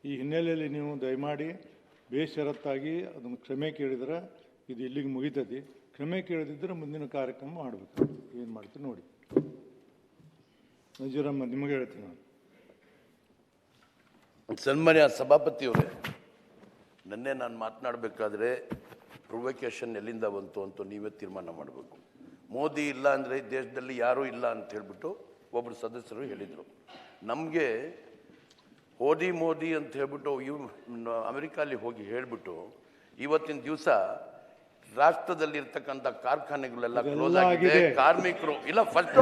ಈ ಹಿನ್ನೆಲೆಯಲ್ಲಿ ನೀವು ದಯಮಾಡಿ ಬೇಷರತ್ತಾಗಿ ಅದನ್ನು ಕ್ಷಮೆ ಕೇಳಿದ್ರೆ ಇದು ಇಲ್ಲಿಗೆ ಮುಗಿತದೆ. ಕ್ಷಮೆ ಕೇಳದಿದ್ದರೆ ಮುಂದಿನ ಕಾರ್ಯಕ್ರಮ ಮಾಡಬೇಕು. ಏನು ಮಾಡ್ತೀವಿ ನೋಡಿ. ನಜೀರಮ್ಮ ನಿಮಗೆ ಹೇಳ್ತೀನಿ ನಾನು. ಸನ್ಮಾನ್ಯ ಸಭಾಪತಿಯವರೇ, ನನ್ನೆ ನಾನು ಮಾತನಾಡಬೇಕಾದ್ರೆ ಪ್ರೊವೊಕೇಶನ್ ಎಲ್ಲಿಂದ ಬಂತು ಅಂತ ನೀವೇ ತೀರ್ಮಾನ ಮಾಡಬೇಕು. ಮೋದಿ ಇಲ್ಲ ಅಂದರೆ ದೇಶದಲ್ಲಿ ಯಾರೂ ಇಲ್ಲ ಅಂತ ಹೇಳ್ಬಿಟ್ಟು ಒಬ್ಬರು ಸದಸ್ಯರು ಹೇಳಿದರು. ನಮಗೆ ಮೋದಿ ಅಂತ ಹೇಳ್ಬಿಟ್ಟು ಅಮೆರಿಕಲ್ಲಿ ಹೋಗಿ ಹೇಳಿಬಿಟ್ಟು ಇವತ್ತಿನ ದಿವಸ ರಾಷ್ಟ್ರದಲ್ಲಿರ್ತಕ್ಕಂಥ ಕಾರ್ಖಾನೆಗಳೆಲ್ಲ ಕ್ಲೋಸ್ ಆಗಿದೆ. ಕಾರ್ಮಿಕರು ಇಲ್ಲ, ಫಸ್ಟ್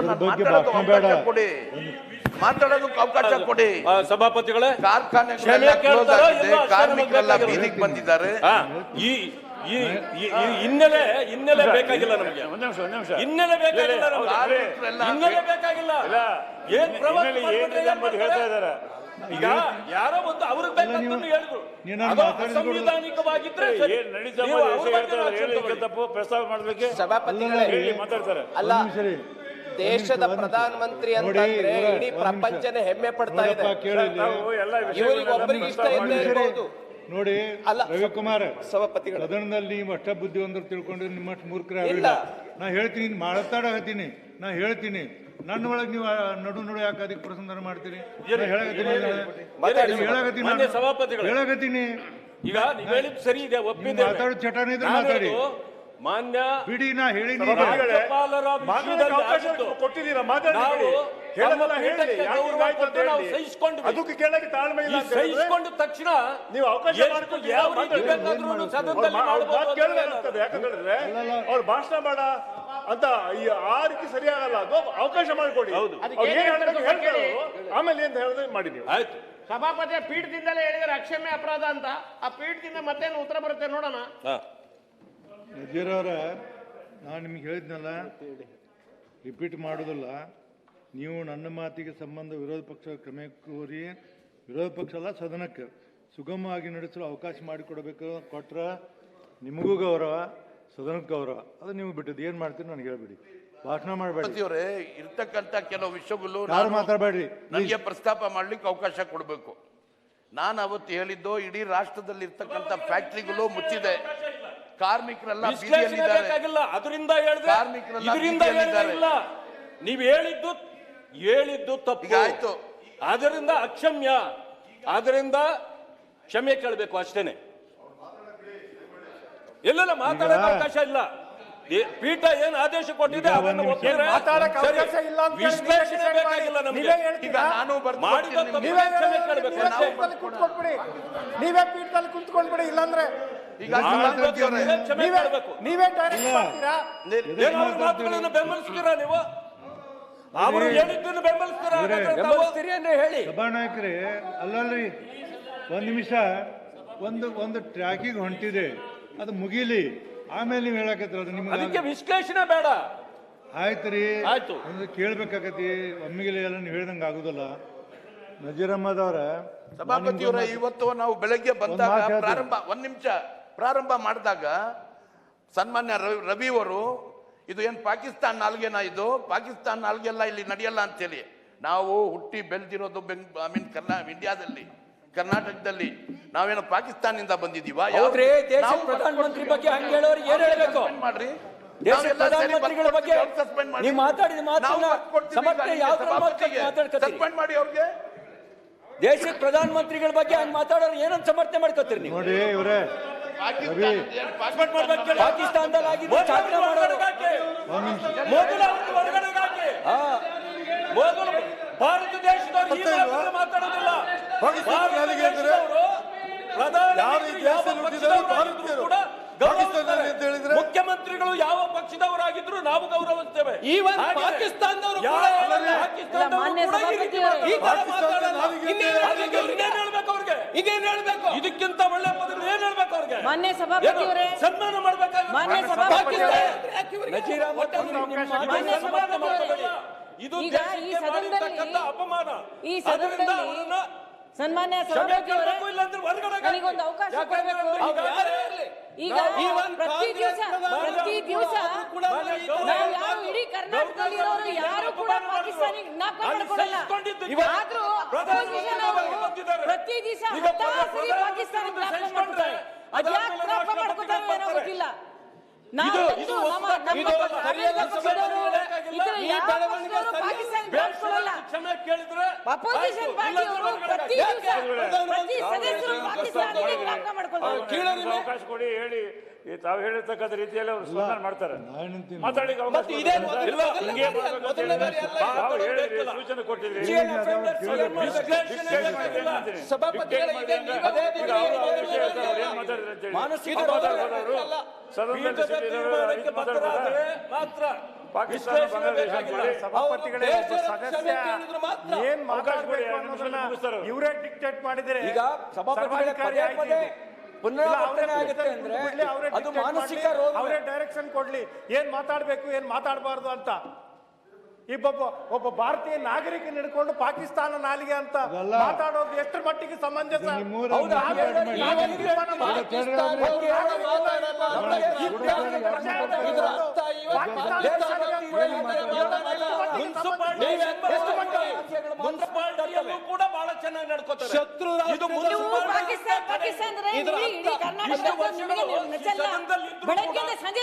ಮಾತಾಡೋದಕ್ಕೆ ಅವಕಾಶ ಕೊಡಿ ಸಭಾಪತಿಗಳೇ. ಕಾರ್ಖಾನೆಗಳೆಲ್ಲ ಕ್ಲೋಸ್ ಆಗಿದೆ, ಕಾರ್ಮಿಕರೆಲ್ಲ ಬೀದಿಗೆ ಬಂದಿದ್ದಾರೆ. ಹಿನ್ನೆಲೆ ಬೇಕಾಗಿಲ್ಲ ನಮಗೆ. ಹಿನ್ನೆಲೆ ಬೇಕಾಗಿಲ್ಲ. ಈಗ ಯಾರೋ ಒಂದು ಅವ್ರಿಗೆ ಬೇಕಂತ ಹೇಳಿದ್ರು. ಸಂವಿಧಾನಿಕವಾಗಿದ್ರೆ ಪ್ರಸ್ತಾವ ಮಾಡಲಿಕ್ಕೆ ಮಾತಾಡ್ತಾರೆ. ಅಲ್ಲ, ದೇಶದ ಪ್ರಧಾನಮಂತ್ರಿ ಅಂತಂದ್ರೆ ಇಡೀ ಪ್ರಪಂಚನೇ ಹೆಮ್ಮೆ ಪಡ್ತಾ ಇದೆ. ಇವರಿಗೆ ಒಬ್ಬರಿಗೆ ಇಷ್ಟ ಇರಬಹುದು ನೋಡಿ. ರವಿಕುಮಾರ್, ಸದನದಲ್ಲಿ ನೀವು ಅಷ್ಟ ಬುದ್ಧಿವಂತರು ತಿಳ್ಕೊಂಡು ನಿಮ್ಮಷ್ಟು ಮೂರ್ಖರಾಗಿಲ್ಲ. ನಾ ಹೇಳ್ತೀನಿ, ಮಾತಾಡಕತ್ತೀನಿ, ನಾ ಹೇಳ್ತೀನಿ. ನನ್ನ ಒಳಗೆ ನೀವು ನಡು ಯಾಕೆ ಅದಕ್ಕೆ ಪ್ರಸಂಗ ಮಾಡ್ತೀರಿ? ಹೇಳಕತ್ತೀನಿ. ಈಗ ನೀವು ಹೇಳಿದ್ ಸರಿ ಇದೆ, ಒಪ್ಪಿದೆ. ಮಾತಾಡೋ ಚಟನ ಇದ್ರೆ ಮಾತಾಡಿ. ಮಾನ್ಯ ಬಿಡಿ, ನಾ ಹೇಳಿದ್ದೀನಿ. ಸಹಿಸಿಕೊಂಡ ತಕ್ಷಣ ನೀವು ಅವಕಾಶ ಯಾಕಂದ್ರೆ ಅವ್ರು ಭಾಷಣ ಮಾಡ ಅಂತ ಆ ರೀತಿ ಸರಿಯಾಗಲ್ಲ. ಅದು ಅವಕಾಶ ಮಾಡಿಕೊಡಿ. ಆಮೇಲೆ ಏನ್ ಹೇಳಿದ್ರೆ ಮಾಡಿ ನೀವು. ಆಯ್ತು. ಸಭಾಪತಿ ಪೀಠದಿಂದಲೇ ಹೇಳಿದ್ರೆ ಅಕ್ಷಮ್ಯ ಅಪರಾಧ ಅಂತ. ಆ ಪೀಠದಿಂದ ಮತ್ತೇನು ಉತ್ತರ ಬರುತ್ತೆ ನೋಡೋಣ. ನಜೀರವ್ರ, ನಾನು ನಿಮ್ಗೆ ಹೇಳಿದ್ನಲ್ಲ, ರಿಪೀಟ್ ಮಾಡೋದಿಲ್ಲ. ನೀವು ನನ್ನ ಮಾತಿಗೆ ಸಂಬಂಧ ವಿರೋಧ ಪಕ್ಷ ಕ್ರಮ ಕೋರಿ, ವಿರೋಧ ಪಕ್ಷ ಅಲ್ಲ ಸದನಕ್ಕೆ ಸುಗಮವಾಗಿ ನಡೆಸಲು ಅವಕಾಶ ಮಾಡಿಕೊಡ್ಬೇಕು. ಕೊಟ್ರೆ ನಿಮಗೂ ಗೌರವ, ಸದನಕ್ಕೆ ಗೌರವ. ಅದು ನೀವು ಬಿಟ್ಟದ್ದು. ಏನು ಮಾಡ್ತೀರಿ ನನಗೆ ಹೇಳ್ಬಿಡಿ, ಭಾಷಣ ಮಾಡಬೇಡಿ. ಇರ್ತಕ್ಕಂಥ ಕೆಲವು ವಿಷಯಗಳು ಮಾತಾಡಬೇಡ್ರಿ. ನನಗೆ ಪ್ರಸ್ತಾಪ ಮಾಡ್ಲಿಕ್ಕೆ ಅವಕಾಶ ಕೊಡಬೇಕು. ನಾನು ಅವತ್ತು ಹೇಳಿದ್ದು, ಇಡೀ ರಾಷ್ಟ್ರದಲ್ಲಿ ಇರ್ತಕ್ಕಂಥ ಫ್ಯಾಕ್ಟ್ರಿಗಳು ಮುಚ್ಚಿದೆ, ಕಾರ್ಮಿಕರೆಲ್ಲ ಅದರಿಂದ ನೀವು ಹೇಳಿದ್ದು ತಪ್ಪು. ಆಯ್ತು, ಅದರಿಂದ ಅಕ್ಷಮ್ಯ, ಅದರಿಂದ ಕ್ಷಮೆ ಕೇಳಬೇಕು ಅಷ್ಟೇನೆ. ಎಲ್ಲೆಲ್ಲ ಮಾತಾಡೋಕೆ ಅವಕಾಶ ಇಲ್ಲ. ಪೀಠ ಏನು ಆದೇಶ ಕೊಟ್ಟಿದೆ ಅದನ್ನು ವಿಶ್ಲೇಷಣೆ ಬೇಕಾಗಿಲ್ಲ ನಮಗೆ. ನೀವೇ ಪೀಠದಲ್ಲಿ ಕುಂತ್ಕೊಂಡ್ಬಿಡಿ. ಇಲ್ಲಾಂದ್ರೆ ನೀವೇ ಬೆಂಬಲಿಸ್ತೀರಾ? ನೀವು ಅವರು ಹೇಳಿದ್ದನ್ನು ಬೆಂಬಲಿಸ್ತೀರಿ ಅಂದ್ರೆ ಹೇಳಿ. ಸಭಾನಾಯಕರೇ, ಅಲ್ಲಲ್ರಿ, ಒಂದು ನಿಮಿಷ. ಒಂದು ಟ್ರ್ಯಾಕಿಗೆ ಹೊಂಟಿದೆ, ಅದು ಮುಗಿಲಿ, ಆಮೇಲೆ ನೀವು ಹೇಳಕತ್ತಿರ. ನಿಮ್ಗೆ ವಿಶ್ಲೇಷಣೆ ಬೇಡ. ಆಯ್ತು ರೀ, ಆಯ್ತು. ಕೇಳ್ಬೇಕಾಗತಿ. ಒಮ್ಮಿಗೆ ಎಲ್ಲ ನೀವು ಹೇಳ್ದಂಗೆ ಆಗುದಿಲ್ಲ. ನಜೀರಮ್ಮದವ್ರ, ಸಭಾಪತಿಯವರ, ಇವತ್ತು ನಾವು ಬೆಳಗ್ಗೆ ಬಂದಾಗ ಪ್ರಾರಂಭ ಮಾಡಿದಾಗ ಸನ್ಮಾನ್ಯ ರವಿಯವರು, ಇದು ಏನು ಪಾಕಿಸ್ತಾನ ನಾಲ್ಗೆನಾ? ಇದು ಪಾಕಿಸ್ತಾನ ನಾಲ್ಗೆಲ್ಲ ಇಲ್ಲಿ ನಡೆಯಲ್ಲ ಅಂತೇಳಿ. ನಾವು ಹುಟ್ಟಿ ಬೆಳೆದಿರೋದು ಇಂಡಿಯಾದಲ್ಲಿ, ಕರ್ನಾಟಕದಲ್ಲಿ. ನಾವೇನೋ ಪಾಕಿಸ್ತಾನದಿಂದ ಬಂದಿದೀವ? ಪ್ರಧಾನಮಂತ್ರಿ ಬಗ್ಗೆ ಹಂಗೆ ಹೇಳೋರು ಏನ್ ಹೇಳ್ಬೇಕು ಮಾಡ್ರಿ? ದೇಶದ ಪ್ರಧಾನಮಂತ್ರಿಗಳ ಬಗ್ಗೆ ನೀವು ಮಾತಾಡಿದ ಸಸ್ಪೆಂಡ್ ಮಾಡಿ ಅವ್ರಿಗೆ. ದೇಶದ ಪ್ರಧಾನಮಂತ್ರಿಗಳ ಬಗ್ಗೆ ಹಂಗೆ ಮಾತಾಡೋರು ಏನಂತ ಸಮರ್ಥನೆ ಮಾಡ್ಕೋತೀರಿ ನೀವು? ನೋಡಿ ಇವರೇ, ಪಾಕಿಸ್ತಾನದಲ್ಲಿ ಆಗಿದ್ದು ಚಾಲನೆ ಮಾಡೋರು ಮೊದಲು ಭಾರತ ದೇಶದವರು ಮಾತಾಡೋದಿಲ್ಲ. ಮುಖ್ಯಮಂತ್ರಿಗಳು ಯಾವ ಪಕ್ಷದವರಾಗಿದ್ರು ನಾವು ಗೌರವಿಸ್ತೇವೆ. ಇದಕ್ಕಿಂತ ಒಳ್ಳೆ ಪದಗಳು ಏನ್ ಹೇಳ್ಬೇಕು ಅವ್ರಿಗೆ? ಸನ್ಮಾನ ಮಾಡ್ಬೇಕಾಗಿಲ್ಲ. ಇದು ಅಪಮಾನ. ಸನ್ಮಾನ್ಯ ಸಭಾಪತಿಯವರೇ, ನನಗೊಂದು ಅವಕಾಶ ಕೊಡಬೇಕು. ಈಗ ಪ್ರತಿ ದಿವಸ ನಾವು ಯಾರು ಇಡೀ ಕರ್ನಾಟಕದಲ್ಲಿ ಇರೋರು ಯಾರು ಕೂಡ ಪಾಕಿಸ್ತಾನಿ ಜ್ಞಾಪಕ ಮಾಡ್ಕೊಳ್ಳಲ್ಲ. ಆದ್ರೂ ಪ್ರತಿ ದಿವಸ ಹತ್ತಾರು ಪಾಕಿಸ್ತಾನ ಜ್ಞಾಪಕ ಮಾಡ್ಕೊತಾರೆ. ಅದ್ಯಾಕೆ ಜ್ಞಾಪಕ ಮಾಡ್ಕೊತಾರೆ ಏನೋ ಗೊತ್ತಿಲ್ಲ. ಅಪೋಸಿಷನ್ ಪಾರ್ಟಿಯವರು ಪ್ರತಿ ಸದಸ್ಯರು ಪಾಕಿಸ್ತಾನಿಗೆ ಜ್ಞಾಪಕ ಮಾಡ್ಕೊಳ್ತಾರೆ. ಅವಕಾಶ ಕೊಡಿ, ಹೇಳಿ. ತಾವು ಹೇಳಿರ್ತಕ್ಕಂಥ ರೀತಿಯಲ್ಲಿ ಅವರು ಸ್ಪಂದನೆ ಮಾಡ್ತಾರೆ. ಮಾತಾಡಿ ಸೂಚನೆ ಕೊಟ್ಟಿದ್ರಿ. ಪಾಕಿಸ್ತಾನ ಸಭಾಪತಿಗಳೇ ಸದಸ್ಯ ಏನ್ ಮಾತಾಡಬೇಕು ಅನ್ನೋದನ್ನ ಇವರೇ ಡಿಕ್ಟೇಟ್ ಮಾಡಿದರೆ ಈಗ ಸಭಾಪತಿಗಳೇ ಪುನರಾವರ್ತನೆ ಆಗುತ್ತೆ ಅಂದ್ರೆ ಅದು ಮಾನಸಿಕ ರೋಗ. ಅವರೇ ಡೈರೆಕ್ಷನ್ ಕೊಡ್ಲಿ ಏನ್ ಮಾತಾಡ್ಬೇಕು ಏನ್ ಮಾತಾಡಬಾರ್ದು ಅಂತ. ಒಬ್ಬ ಭಾರತೀಯ ನಾಗರಿಕ ಹಿಡ್ಕೊಂಡು ಪಾಕಿಸ್ತಾನ ನಾಲಿಗೆ ಅಂತ ಮಾತಾಡೋದು ಎಷ್ಟರ ಮಟ್ಟಿಗೆ ಸಮಂಜಸ? ಕೂಡ ಬಹಳ ಚೆನ್ನಾಗಿ ನಡ್ಕೋತಾರೆ. ಬೆಳಗ್ಗೆಯಿಂದ ಸಂಜೆ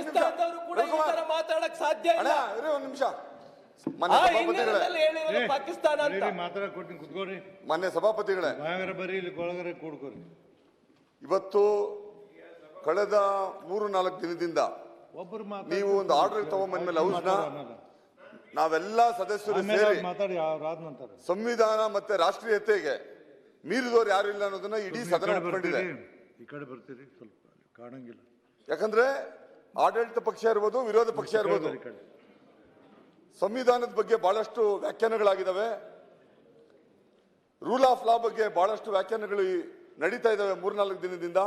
ಪಾಕಿಸ್ತಾನದವರು ಕೂಡ ಈ ತರ ಮಾತಾಡಕ್ ಸಾಧ್ಯ ಇಲ್ಲ. ಒಂದು ನಿಮಿಷ. ಪಾಕಿಸ್ತಾನ ಅಂತ ಮಾತಾಡ್ಕೊಡ್ತೀನಿ, ಕುತ್ಕೋರಿ. ಮಾನ್ಯ ಸಭಾಪತಿಗಳೇ, ಬರೀ ಇಲ್ಲಿ ಒಳಗಡೆ ಕೂಡ್ಕೋರಿ. ಇವತ್ತು ಕಳೆದ 3-4 ದಿನದಿಂದ ನೀವು ಒಂದು ಆರ್ಡರ್ ತಗೊಂಡ್ಬಂದ್ಮೇಲೆ ಹೌಸ್ನ ನಾವೆಲ್ಲ ಸದಸ್ಯರು ಸೇರಿ ಸಂವಿಧಾನ ಮತ್ತೆ ರಾಷ್ಟ್ರೀಯತೆಗೆ ಮೀರಿದವರು ಯಾರು ಇಲ್ಲ ಅನ್ನೋದನ್ನ ಇಡೀ ಸದನ ಒಪ್ಕೊಂಡಿದೆ. ಈ ಕಡೆ ಬರ್ತೀರಿ, ಸ್ವಲ್ಪ ಕಾಣಂಗಿಲ್ಲ. ಯಾಕಂದ್ರೆ ಆಡಳಿತ ಪಕ್ಷ ಇರ್ಬೋದು, ವಿರೋಧ ಪಕ್ಷ ಇರ್ಬೋದು, ಸಂವಿಧಾನದ ಬಗ್ಗೆ ಬಹಳಷ್ಟು ವ್ಯಾಖ್ಯಾನಗಳಾಗಿದ್ದಾವೆ. ರೂಲ್ ಆಫ್ ಲಾ ಬಗ್ಗೆ ಬಹಳಷ್ಟು ವ್ಯಾಖ್ಯಾನಗಳು ನಡೀತಾ ಇದ್ದಾವೆ 3-4 ದಿನದಿಂದ.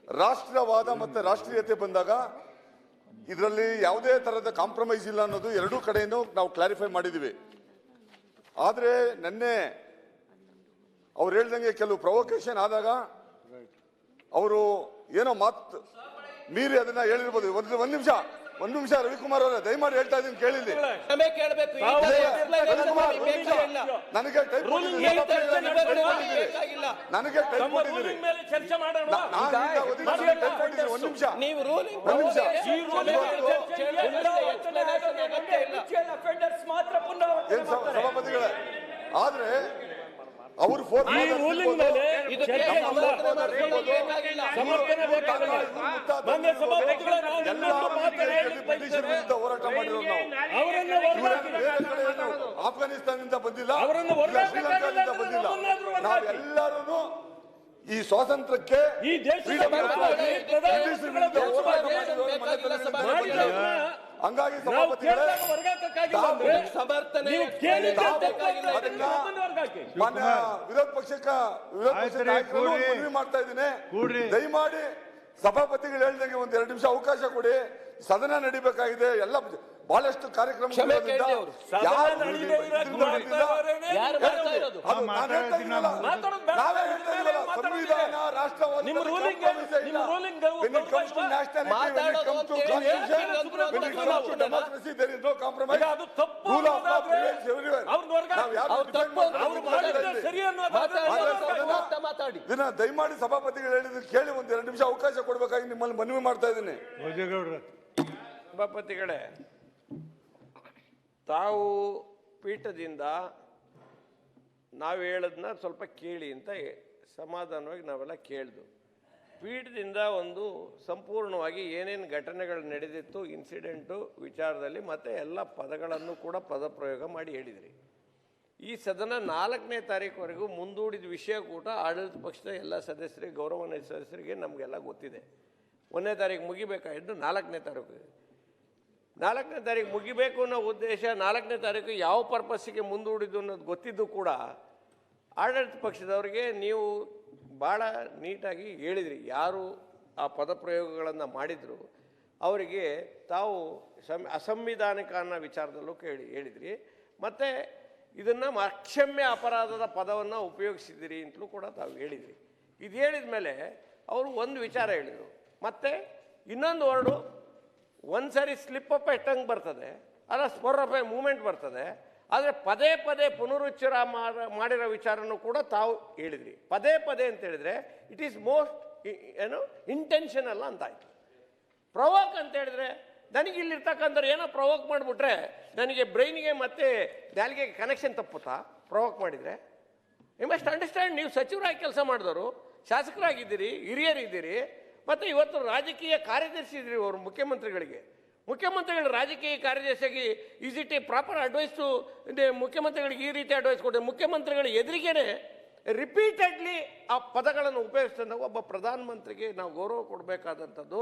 ರಾಷ್ಟ್ರವಾದ ಮತ್ತೆ ರಾಷ್ಟ್ರೀಯತೆ ಬಂದಾಗ ಇದರಲ್ಲಿ ಯಾವುದೇ ತರಹದ ಕಾಂಪ್ರಮೈಸ್ ಇಲ್ಲ ಅನ್ನೋದು ಎರಡೂ ಕಡೆಯಿಂದ ನಾವು ಕ್ಲಾರಿಫೈ ಮಾಡಿದ್ದೀವಿ. ಆದರೆ ನಿನ್ನೆ ಅವ್ರು ಹೇಳ್ದಂಗೆ ಕೆಲವು ಪ್ರೊವೊಕೇಶನ್ ಆದಾಗ ಅವರು ಏನೋ ಮಾತು ಮೀರಿ ಅದನ್ನ ಹೇಳಿರ್ಬೋದು. ಒಂದು ನಿಮಿಷ ರವಿಕುಮಾರ್ ಅವರೇ, ದಯಮಾಡಿ ಹೇಳ್ತಾ ಇದ್ದೀನಿ ಕೇಳಿಲ್ಲಿ. ನನಗೆ ಟೈಪ್ ಕೊಟ್ಟಿದ್ದೀರಿ. ಒಂದು ನಿಮಿಷ. ಸಭಾಪತಿಗಳೇ, ಆದ್ರೆ ಅವರು ಹೋರಾಟ ಮಾಡಿರೋರು ನಾವು. ಆಫ್ಘಾನಿಸ್ತಾನದಿಂದ ಬಂದಿಲ್ಲ, ಶ್ರೀಲಂಕಾದಿಂದ ಬಂದಿಲ್ಲ. ನಾವೆಲ್ಲರೂ ಈ ಸ್ವಾತಂತ್ರ್ಯಕ್ಕೆ ಹಂಗಾಗಿ ಸಭಾಪತಿಗಳೇ ಮಾನ್ಯ ವಿರೋಧ ಪಕ್ಷಕ್ಕೆ ಮನವಿ ಮಾಡ್ತಾ ಇದ್ದೀನಿ, ದಯಮಾಡಿ ಸಭಾಪತಿಗಳು ಹೇಳ್ದಂಗೆ ಒಂದ್ 2 ನಿಮಿಷ ಅವಕಾಶ ಕೊಡಿ. ಸದನ ನಡಿಬೇಕಾಗಿದೆ. ಎಲ್ಲ ಬಹಳಷ್ಟು ಕಾರ್ಯಕ್ರಮ ಸಂವಿಧಾನ ರಾಷ್ಟ್ರವಾದ ದಯಮಾಡಿ ಸಭಾಪತಿಗಳು ಹೇಳಿದ್ರು ಕೇಳಿ ಒಂದ್ 2 ನಿಮಿಷ ಅವಕಾಶ ಕೊಡ್ಬೇಕಾಗಿ ನಿಮ್ಮಲ್ಲಿ ಮನವಿ ಮಾಡ್ತಾ ಇದ್ದೀನಿ. ಸಭಾಪತಿಗಳೇ, ತಾವು ಪೀಠದಿಂದ ನಾವು ಹೇಳೋದನ್ನ ಸ್ವಲ್ಪ ಕೇಳಿ ಅಂತ ಸಮಾಧಾನವಾಗಿ ನಾವೆಲ್ಲ ಕೇಳಿದ್ವು. ಪೀಠದಿಂದ ಒಂದು ಸಂಪೂರ್ಣವಾಗಿ ಏನೇನು ಘಟನೆಗಳು ನಡೆದಿತ್ತು ಇನ್ಸಿಡೆಂಟು ವಿಚಾರದಲ್ಲಿ ಮತ್ತು ಎಲ್ಲ ಪದಗಳನ್ನು ಕೂಡ ಪದಪ್ರಯೋಗ ಮಾಡಿ ಹೇಳಿದ್ರಿ. ಈ ಸದನ 4ನೇ ತಾರೀಕುವರೆಗೂ ಮುಂದೂಡಿದ ವಿಷಯ ಕೂಡ ಆಡಳಿತ ಪಕ್ಷದ ಎಲ್ಲ ಸದಸ್ಯರಿಗೆ, ಗೌರವಾನ್ವಿತ ಸದಸ್ಯರಿಗೆ ನಮಗೆಲ್ಲ ಗೊತ್ತಿದೆ. 1ನೇ ತಾರೀಕು ಮುಗಿಬೇಕಾಗಿದ್ದು 4ನೇ ತಾರೀಕು. 4ನೇ ತಾರೀಕು ಮುಗಿಬೇಕು ಅನ್ನೋ ಉದ್ದೇಶ 4ನೇ ತಾರೀಕು ಯಾವ ಪರ್ಪಸ್ಸಿಗೆ ಮುಂದೂಡಿದ್ದು ಅನ್ನೋದು ಗೊತ್ತಿದ್ದು ಕೂಡ ಆಡಳಿತ ಪಕ್ಷದವರಿಗೆ ನೀವು ಭಾಳ ನೀಟಾಗಿ ಹೇಳಿದ್ರಿ. ಯಾರು ಆ ಪದಪ್ರಯೋಗಗಳನ್ನು ಮಾಡಿದರು ಅವರಿಗೆ ತಾವು ಅಸಂವಿಧಾನಿಕ ಅನ್ನೋ ವಿಚಾರದಲ್ಲೂ ಹೇಳಿದ್ರಿ. ಮತ್ತು ಇದನ್ನು ಅಕ್ಷಮ್ಯ ಅಪರಾಧದ ಪದವನ್ನು ಉಪಯೋಗಿಸಿದಿರಿ ಅಂತಲೂ ಕೂಡ ತಾವು ಹೇಳಿದ್ರಿ. ಇದು ಹೇಳಿದ ಮೇಲೆ ಅವರು ಒಂದು ವಿಚಾರ ಹೇಳಿದರು, ಮತ್ತು ಇನ್ನೊಂದು ವರ್ಡು ಒಂದು ಸಾರಿ ಸ್ಲಿಪ್ ಅಪ್ ಎಷ್ಟಂಗೆ ಬರ್ತದೆ, ಅಲ್ಲ ಸ್ಪೋರ್ ಅಪ್ ಮೂಮೆಂಟ್ ಬರ್ತದೆ. ಆದರೆ ಪದೇ ಪದೇ ಪುನರುಚ್ಚಾರ ಮಾಡಿರೋ ವಿಚಾರನೂ ಕೂಡ ತಾವು ಹೇಳಿದ್ರಿ. ಪದೇ ಪದೇ ಅಂತ ಹೇಳಿದರೆ ಇಟ್ ಈಸ್ ಮೋಸ್ಟ್ ಇಂಟೆನ್ಷನಲ್ ಅಂತಾಯಿತು. ಪ್ರವೋಕ್ ಅಂತ ಹೇಳಿದ್ರೆ ನನಗೆ ಇಲ್ಲಿರ್ತಕ್ಕಂಥವ್ರು ಏನೋ ಪ್ರವೋಕ್ ಮಾಡಿಬಿಟ್ರೆ ನನಗೆ ಬ್ರೈನಿಗೆ ಮತ್ತು ನಾಲಿಗೆಗೆ ಕನೆಕ್ಷನ್ ತಪ್ಪುತ್ತಾ ಪ್ರವೋಕ್ ಮಾಡಿದರೆ? ಯು ಮಸ್ಟ್ ಅಂಡರ್ಸ್ಟ್ಯಾಂಡ್, ನೀವು ಸಚಿವರಾಗಿ ಕೆಲಸ ಮಾಡಿದವರು, ಶಾಸಕರಾಗಿದ್ದೀರಿ, ಹಿರಿಯರಿದ್ದೀರಿ, ಮತ್ತು ಇವತ್ತು ರಾಜಕೀಯ ಕಾರ್ಯದರ್ಶಿ ಇದ್ರಿ ಅವರು ಮುಖ್ಯಮಂತ್ರಿಗಳಿಗೆ. ಮುಖ್ಯಮಂತ್ರಿಗಳು ರಾಜಕೀಯ ಕಾರ್ಯದರ್ಶಿಯಾಗಿ is it a proper advice to ಮುಖ್ಯಮಂತ್ರಿಗಳಿಗೆ ಈ ರೀತಿ ಅಡ್ವೈಸ್ ಕೊಟ್ಟರೆ ಮುಖ್ಯಮಂತ್ರಿಗಳ ಎದುರಿಗೇನೆ ರಿಪೀಟೆಡ್ಲಿ ಆ ಪದಗಳನ್ನು ಉಪಯೋಗಿಸಿದಾಗ ಒಬ್ಬ ಪ್ರಧಾನಮಂತ್ರಿಗೆ ನಾವು ಗೌರವ ಕೊಡಬೇಕಾದಂಥದ್ದು.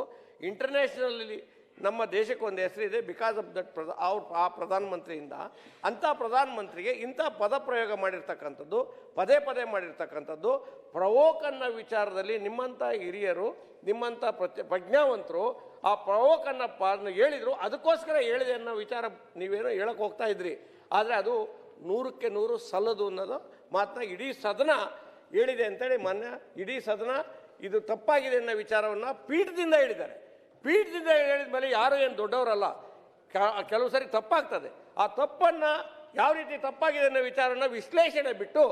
ಇಂಟರ್ನ್ಯಾಷನಲಿ ನಮ್ಮ ದೇಶಕ್ಕೆ ಒಂದು ಹೆಸರಿದೆ ಬಿಕಾಸ್ ಆಫ್ ದಟ್ ಆ ಪ್ರಧಾನಮಂತ್ರಿಯಿಂದ. ಅಂಥ ಪ್ರಧಾನಮಂತ್ರಿಗೆ ಇಂಥ ಪದ ಪ್ರಯೋಗ ಮಾಡಿರ್ತಕ್ಕಂಥದ್ದು, ಪದೇ ಪದೇ ಮಾಡಿರ್ತಕ್ಕಂಥದ್ದು, ಪ್ರವೋಕನ್ನ ವಿಚಾರದಲ್ಲಿ ನಿಮ್ಮಂಥ ಹಿರಿಯರು, ನಿಮ್ಮಂಥ ಪ್ರಜ್ಞಾವಂತರು ಆ ಪ್ರವೋಕನ್ನು ಹೇಳಿದರು. ಅದಕ್ಕೋಸ್ಕರ ಹೇಳಿದೆ ಅನ್ನೋ ವಿಚಾರ ನೀವೇನೋ ಹೇಳಕ್ಕೆ ಹೋಗ್ತಾ ಇದ್ರಿ. ಆದರೆ ಅದು 100ಕ್ಕೆ 100 ಸಲ್ಲದು ಅನ್ನೋದು ಮಾತನ್ನ ಇಡೀ ಸದನ ಹೇಳಿದೆ ಅಂತೇಳಿ ಮೊನ್ನೆ ಇಡೀ ಸದನ ಇದು ತಪ್ಪಾಗಿದೆ ಅನ್ನೋ ವಿಚಾರವನ್ನು ಪೀಠದಿಂದ ಹೇಳಿದ್ದಾರೆ. ಪೀಠದಿಂದ ಹೇಳಿದ ಮೇಲೆ ಯಾರು ಏನು ದೊಡ್ಡವರಲ್ಲ, ಕೆಲವು ಸರಿ ತಪ್ಪಾಗ್ತದೆ. ಆ ತಪ್ಪನ್ನು ಯಾವ ರೀತಿ ತಪ್ಪಾಗಿದೆ ಅನ್ನೋ ವಿಚಾರನ ವಿಶ್ಲೇಷಣೆ ಬಿಟ್ಟು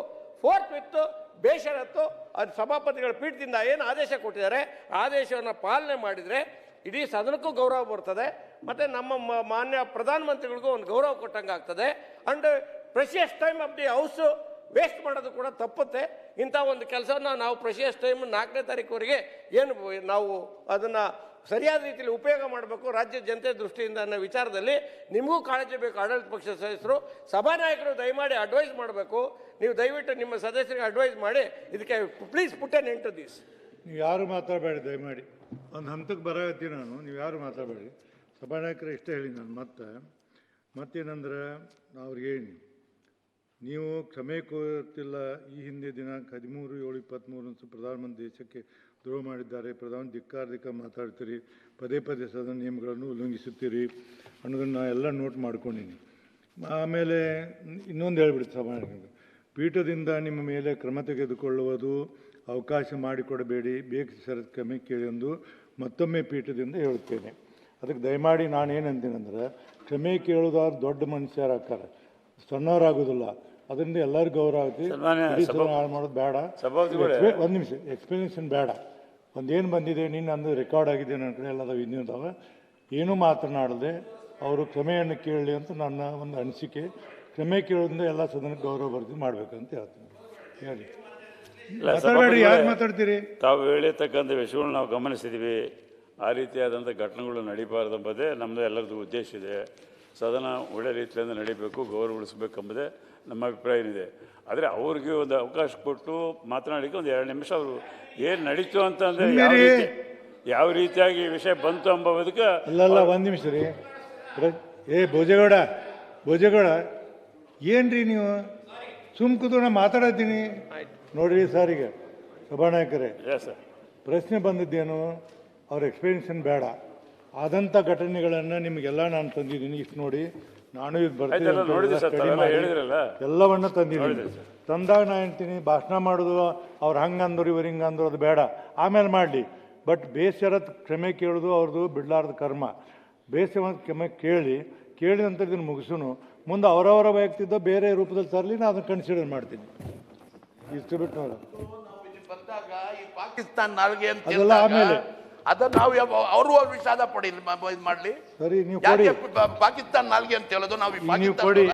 ಫೋರ್ತ್ ವಿತ್ ಬೇಷರತ್ತು ಅದು ಸಭಾಪತಿಗಳ ಪೀಠದಿಂದ ಏನು ಆದೇಶ ಕೊಟ್ಟಿದ್ದಾರೆ ಆದೇಶವನ್ನು ಪಾಲನೆ ಮಾಡಿದರೆ ಇಡೀ ಸದನಕ್ಕೂ ಗೌರವ ಬರ್ತದೆ, ಮತ್ತು ನಮ್ಮ ಮಾನ್ಯ ಪ್ರಧಾನಮಂತ್ರಿಗಳಿಗೂ ಒಂದು ಗೌರವ ಕೊಟ್ಟಂಗೆ ಆಗ್ತದೆ. And precious time of the house waste ಮಾಡೋದು ಕೂಡ ತಪ್ಪುತ್ತೆ. ಇಂಥ ಒಂದು ಕೆಲಸವನ್ನು ನಾವು ಪ್ರೆಷಿಯಸ್ ಟೈಮ್ 4ನೇ ತಾರೀಕುವರೆಗೆ ಏನು ನಾವು ಅದನ್ನು ಸರಿಯಾದ ರೀತಿಯಲ್ಲಿ ಉಪಯೋಗ ಮಾಡಬೇಕು ರಾಜ್ಯದ ಜನತೆ ದೃಷ್ಟಿಯಿಂದ ಅನ್ನೋ ವಿಚಾರದಲ್ಲಿ ನಿಮಗೂ ಕಾಳಜಿ ಬೇಕು. ಆಡಳಿತ ಪಕ್ಷದ ಸದಸ್ಯರು, ಸಭಾನಾಯಕರು ದಯಮಾಡಿ ಅಡ್ವೈಸ್ ಮಾಡಬೇಕು. ನೀವು ದಯವಿಟ್ಟು ನಿಮ್ಮ ಸದಸ್ಯರಿಗೆ ಅಡ್ವೈಸ್ ಮಾಡಿ ಇದಕ್ಕೆ please put an end to this. ನೀವು ಯಾರು ಮಾತಾಡಬೇಡಿ, ದಯಮಾಡಿ ಒಂದು ಹಂತಕ್ಕೆ ಬರತ್ತೀನಿ ನಾನು. ನೀವು ಯಾರು ಮಾತಾಡಬೇಡಿ. ಸಭಾನಾಯಕರು ಇಷ್ಟೇ ಹೇಳಿ ನಾನು ಮತ್ತೇನಂದ್ರೆ ಅವ್ರಿಗೆ ಹೇಳಿ, ನೀವು ಕ್ಷಮೆ ಕೋರುತ್ತಿಲ್ಲ. ಈ ಹಿಂದೆ ದಿನಾಂಕ 13/7/23 ಪ್ರಧಾನಮಂತ್ರಿ ದೇಶಕ್ಕೆ ದ್ರೋಹ ಮಾಡಿದ್ದಾರೆ, ಪ್ರಧಾನಿ ಧಿಕ್ಕಾರ ಮಾತಾಡ್ತೀರಿ, ಪದೇ ಪದೇ ಸದನ ನಿಯಮಗಳನ್ನು ಉಲ್ಲಂಘಿಸುತ್ತೀರಿ ಅನ್ನೋದನ್ನು ಎಲ್ಲ ನೋಟ್ ಮಾಡ್ಕೊಂಡಿನಿ. ಆಮೇಲೆ ಇನ್ನೊಂದು ಹೇಳ್ಬಿಡ್ತು ಸಭಾನಾಯಕರು, ಪೀಠದಿಂದ ನಿಮ್ಮ ಮೇಲೆ ಕ್ರಮ ತೆಗೆದುಕೊಳ್ಳುವುದು ಅವಕಾಶ ಮಾಡಿಕೊಡಬೇಡಿ, ಬೇಕು ಷರತ್ತು ಕ್ಷಮೆ ಕೇಳಿ ಎಂದು ಮತ್ತೊಮ್ಮೆ ಪೀಠದಿಂದ ಹೇಳುತ್ತೇನೆ. ಅದಕ್ಕೆ ದಯಮಾಡಿ ನಾನೇನಂತೀನಂದ್ರೆ, ಕ್ಷಮೆ ಕೇಳೋದಾದ್ರೆ ದೊಡ್ಡ ಮನುಷ್ಯರಾಗ್ತಾರೆ, ಸಣ್ಣವರಾಗೋದಿಲ್ಲ. ಅದರಿಂದ ಎಲ್ಲರಿಗೂ ಗೌರವ ಆಗುತ್ತೆ. ಹಾಳು ಮಾಡೋದು ಬೇಡ. ಒಂದು ನಿಮಿಷ ಎಕ್ಸ್ಪ್ಲನೇಷನ್ ಬೇಡ. ಒಂದೇನು ಬಂದಿದೆ ನಿನ್ನ ಅಂದು ರೆಕಾರ್ಡ್ ಆಗಿದೆ ನನ್ನ ಕಡೆ ಎಲ್ಲ ಇನ್ನೂ ಅದಾವೆ. ಏನೂ ಮಾತನಾಡದೆ ಅವರು ಕ್ಷಮೆಯನ್ನು ಕೇಳಲಿ ಅಂತ ನನ್ನ ಒಂದು ಅನಿಸಿಕೆ. ಕ್ಷಮೆ ಕೇಳೋದ್ರಿಂದ ಎಲ್ಲ ಸದನಕ್ಕೆ ಗೌರವ ಬರ್ತೀವಿ ಮಾಡಬೇಕಂತ ಹೇಳ್ತೀನಿ. ಹೇಳಿ, ಮಾತಾಡಬೇಡಿ. ಯಾರು ಮಾತಾಡ್ತೀರಿ? ತಾವು ಹೇಳಿರ್ತಕ್ಕಂಥ ವಿಷಯಗಳು ನಾವು ಗಮನಿಸಿದ್ದೀವಿ. ಆ ರೀತಿಯಾದಂಥ ಘಟನೆಗಳು ನಡೀಬಾರ್ದೆಂಬುದೇ ನಮ್ಮದು ಎಲ್ಲರದ್ದು ಉದ್ದೇಶ ಇದೆ. ಸದನ ಒಳ್ಳೆ ರೀತಿಯಿಂದ ನಡೀಬೇಕು, ಗೌರವ ಉಳಿಸ್ಬೇಕೆಂಬುದೇ ನಮ್ಮ ಅಭಿಪ್ರಾಯ ಏನಿದೆ. ಆದರೆ ಅವ್ರಿಗೆ ಒಂದು ಅವಕಾಶ ಕೊಟ್ಟು ಮಾತನಾಡಲಿಕ್ಕೆ ಒಂದು 2 ನಿಮಿಷ ಅವರು ಏನು ನಡೀತು ಅಂತಂದರೆ ಯಾವ ರೀತಿಯಾಗಿ ವಿಷಯ ಬಂತು ಎಂಬುದಕ್ಕೆ ಅಲ್ಲ ಒಂದು ನಿಮಿಷ ರೀ. ಭೋಜೇಗೌಡ ಏನ್ರಿ ನೀವು ಸುಮ್ಕುದು ನಾ ಮಾತಾಡತ್ತೀನಿ ನೋಡ್ರಿ. ಸರ್ ಈಗ ಸಭಾನಾಯಕರೇ, ಪ್ರಶ್ನೆ ಬಂದಿದ್ದೇನು, ಅವ್ರ ಎಕ್ಸ್ಪ್ಲನೇಷನ್ ಬೇಡ. ಆದಂಥ ಘಟನೆಗಳನ್ನು ನಿಮಗೆಲ್ಲ ನಾನು ತಂದಿದ್ದೀನಿ. ಇಷ್ಟು ನೋಡಿ, ನಾನು ಇದು ಬರ್ತೀನಿ ಎಲ್ಲವನ್ನ ತಂದಿದ್ದೀನಿ. ತಂದಾಗ ನಾನು ಹೇಳ್ತೀನಿ, ಭಾಷಣ ಮಾಡೋದು ಅವ್ರು ಹಂಗಂದ್ರು ಇವ್ರು ಹಿಂಗಂದ್ರು ಅದು ಬೇಡ, ಆಮೇಲೆ ಮಾಡಲಿ. ಬಟ್ ಬೇಷರತ್ ಕ್ಷಮೆ ಕೇಳೋದು ಅವ್ರದ್ದು ಬಿಡ್ಲಾರ್ದ ಕರ್ಮ. ಬೇಷರತ್ ಕ್ಷಮೆ ಕೇಳಿದಂಥ ಇದನ್ನು ಮುಗಿಸೋನು ಮುಂದೆ ಅವರವರ ವೈಯಕ್ತಿದ್ದ ಬೇರೆ ರೂಪದಲ್ಲಿ ತರಲಿ, ನಾನು ಅದನ್ನು ಕನ್ಸಿಡರ್ ಮಾಡ್ತೀನಿ. ಇಷ್ಟು ಬಿಟ್ಟು ನೋಡ ಬಂದಾಗ ಈ ಪಾಕಿಸ್ತಾನ ನಾಲ್ಗೆ ಅಂತ ಅದೆಲ್ಲ ಆಮೇಲೆ ಅದನ್ನ ನಾವು ಅವರು ವಿಷಾದ ಪಡಿ ಇದು ಮಾಡಲಿ. ಸರಿ, ನೀವು ಪಾಕಿಸ್ತಾನ ನಾಲ್ಗೆ ಅಂತ ಹೇಳೋದು ನಾವು ಕೊಡಿ.